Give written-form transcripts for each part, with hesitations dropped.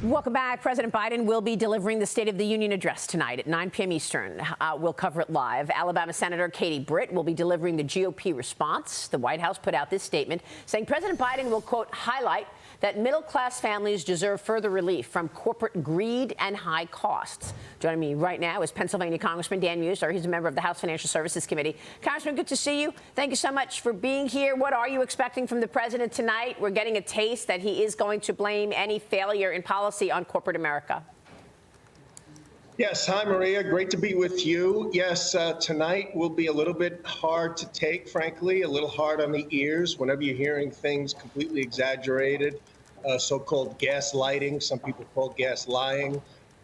Welcome back. President Biden will be delivering the State of the Union address tonight at 9 p.m. Eastern. We'll cover it live. Alabama Senator Katie Britt will be delivering the GOP response. The White House put out this statement saying President Biden will, quote, highlight that middle-class families deserve further relief from corporate greed and high costs. Joining me right now is Pennsylvania Congressman Dan Meuser. He's a member of the House Financial Services Committee. Congressman, good to see you. Thank you so much for being here. What are you expecting from the president tonight? We're getting a taste that he is going to blame any failure in policy on corporate America. Yes. Hi, Maria. Great to be with you. Yes, tonight will be a little bit hard to take, frankly, a little hard on the ears whenever you're hearing things completely exaggerated, so-called gaslighting. Some people call gas lying.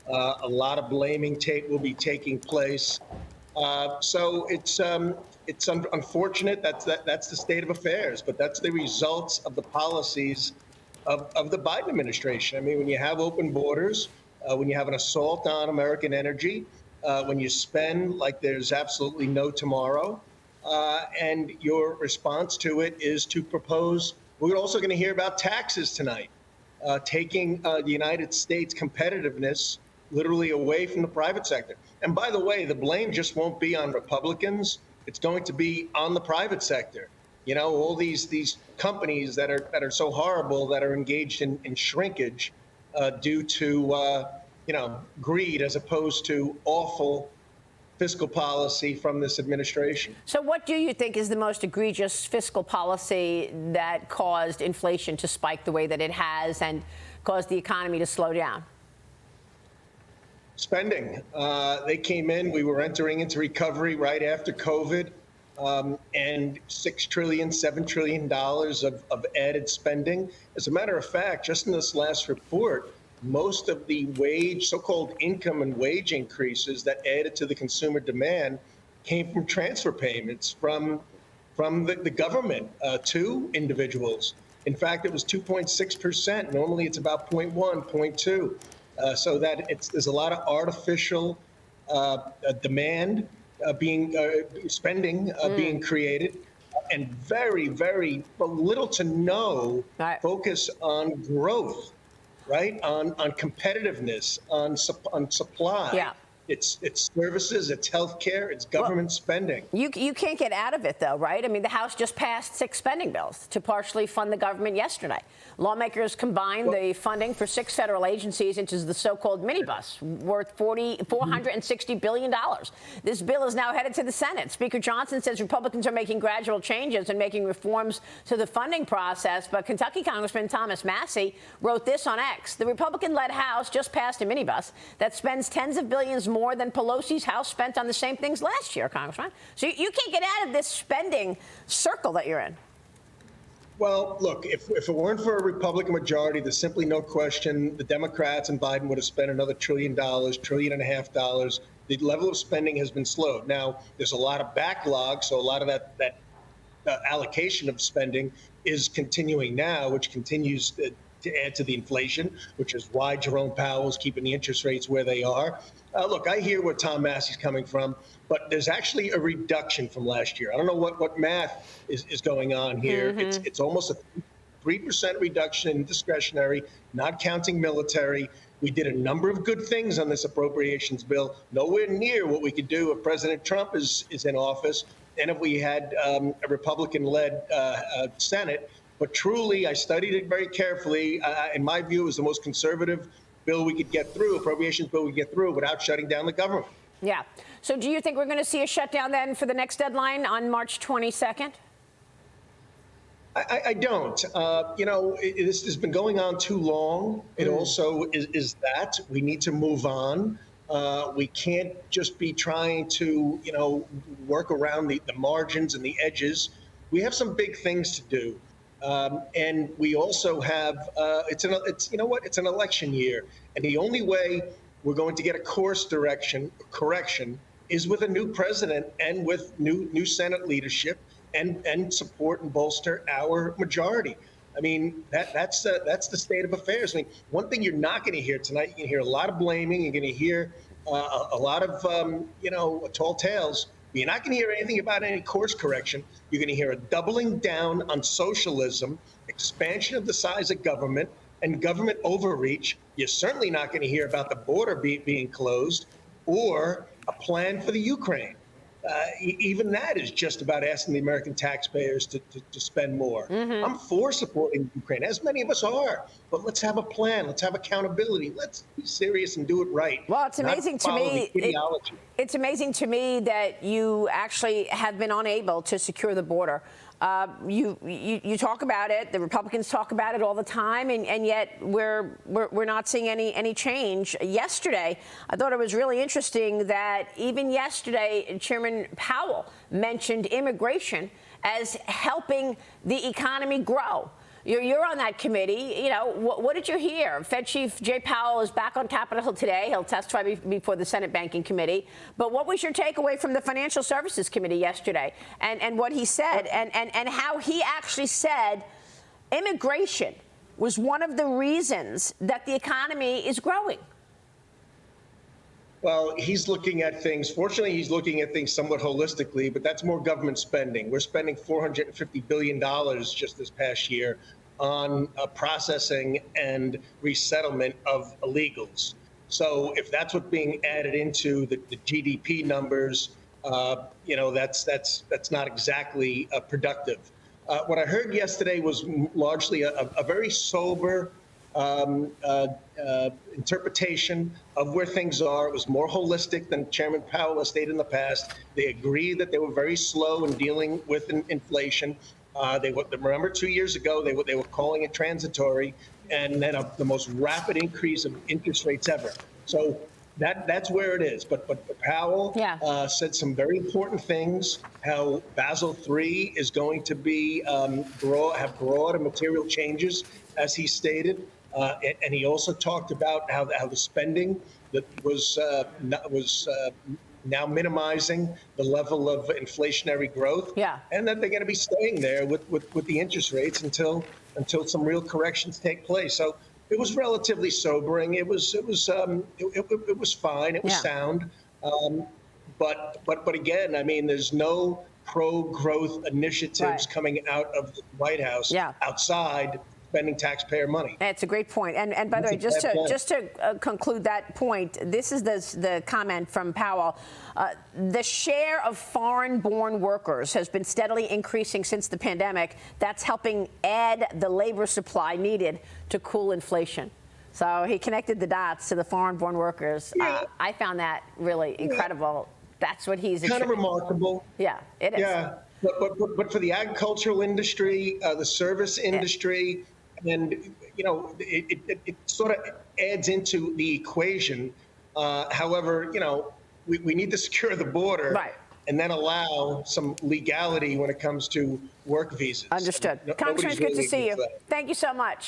A lot of blaming will be taking place. So it's unfortunate. That's the state of affairs, but that's the results of the policies of the Biden administration. I mean, when you have open borders, when you have an assault on American energy, when you spend like there's absolutely no tomorrow, and your response to it is to propose. We're also going to hear about taxes tonight, taking the United States competitiveness literally away from the private sector. And by the way, the blame just won't be on Republicans. It's going to be on the private sector. You know, all these companies that are so horrible, that are engaged in shrinkage due to greed as opposed to awful fiscal policy from this administration. So what do you think is the most egregious fiscal policy that caused inflation to spike the way that it has and caused the economy to slow down? Spending. They came in, we were entering into recovery right after COVID, and $6 trillion, $7 trillion of added spending. As a matter of fact, just in this last report, most of the so-called income and wage increases that added to the consumer demand came from transfer payments from the government to individuals. In fact, it was 2.6%. Normally, it's about 0.1, 0.2. So that there's a lot of artificial demand spending being created, and very, very little to no focus on growth. Right, on competitiveness, on supply. Yeah. It's services, it's healthcare, it's government spending. You can't get out of it, though, right? I mean, the House just passed 6 spending bills to partially fund the government yesterday. Lawmakers combined the funding for 6 federal agencies into the so-called minibus worth $460 billion. This bill is now headed to the Senate. Speaker Johnson says Republicans are making gradual changes and making reforms to the funding process. But Kentucky Congressman Thomas Massie wrote this on X. The Republican-led House just passed a minibus that spends tens of billions more than Pelosi's House spent on the same things last year, Congressman. So you can't get out of this spending circle that you're in. Well, look, if it weren't for a Republican majority, there's simply no question the Democrats and Biden would have spent another $1 trillion, $1.5 trillion. The level of spending has been slowed. Now, there's a lot of backlog, so a lot of that allocation of spending is continuing now, which continues to add to the inflation, which is why Jerome Powell is keeping the interest rates where they are. Look, I hear where Tom Massey's coming from, but there's actually a reduction from last year. I don't know what math is going on here. Mm-hmm. It's almost a 3% reduction in discretionary, not counting military. We did a number of good things on this appropriations bill, nowhere near what we could do if President Trump is in office and if we had a Republican-led Senate. But truly, I studied it very carefully. In my view, it was the most conservative bill we could get through, appropriations bill we could get through without shutting down the government. Yeah. So do you think we're going to see a shutdown then for the next deadline on March 22nd? I don't. This has been going on too long. It also is that we need to move on. We can't just be trying to, work around the margins and the edges. We have some big things to do. And we also have, it's an election year. And the only way we're going to get a course correction is with a new president and with new Senate leadership and support and bolster our majority. I mean, that's the state of affairs. I mean, one thing you're not going to hear tonight, you're going to hear a lot of blaming. You're going to hear a lot of, tall tales. You're not going to hear anything about any course correction. You're going to hear a doubling down on socialism, expansion of the size of government, and government overreach. You're certainly not going to hear about the border being closed or a plan for the Ukraine. Even that is just about asking the American taxpayers to spend more. I'm for supporting Ukraine, as many of us are, but let's have a plan. Let's have accountability. Let's be serious and do it right. Well, it's amazing to me. It's amazing to me that you actually have been unable to secure the border. You talk about it. The Republicans talk about it all the time, and yet we're not seeing any change. Yesterday, I thought it was really interesting that even yesterday, Chairman Powell mentioned immigration as helping the economy grow. You're on that committee. You know, what did you hear? Fed Chief Jay Powell is back on Capitol Hill today. He'll testify before the Senate Banking Committee. But what was your takeaway from the Financial Services Committee yesterday and what he said and how he actually said immigration was one of the reasons that the economy is growing? Well, he's looking at things. Fortunately, he's looking at things somewhat holistically, but that's more government spending. We're spending $450 billion just this past year on processing and resettlement of illegals. So if that's what's being added into the GDP numbers, you know, that's not exactly productive. What I heard yesterday was largely a very sober interpretation of where things are. It was more holistic than Chairman Powell has stated in the past. They agree that they were very slow in dealing with inflation. Remember 2 years ago, they were calling it transitory, and then the most rapid increase of interest rates ever. So that's where it is. But Powell said some very important things, how Basel III is going to be have broad and material changes, as he stated. And he also talked about how the spending that was now minimizing the level of inflationary growth, and that they're going to be staying there with the interest rates until some real corrections take place. So it was relatively sobering. It was fine. It was sound. But again, I mean, there's no pro-growth initiatives coming out of the White House outside spending taxpayer money. That's a great point. And by the way, just to conclude that point, this is the comment from Powell. The share of foreign-born workers has been steadily increasing since the pandemic. That's helping add the labor supply needed to cool inflation. So he connected the dots to the foreign-born workers. I found that really incredible. That's what he's kind of remarkable. Yeah, it is. Yeah, but for the agricultural industry, the service industry. And, you know, it sort of adds into the equation. However, you know, we need to secure the border and then allow some legality when it comes to work visas. Understood. Congressman, it's good to see you. Thank you so much.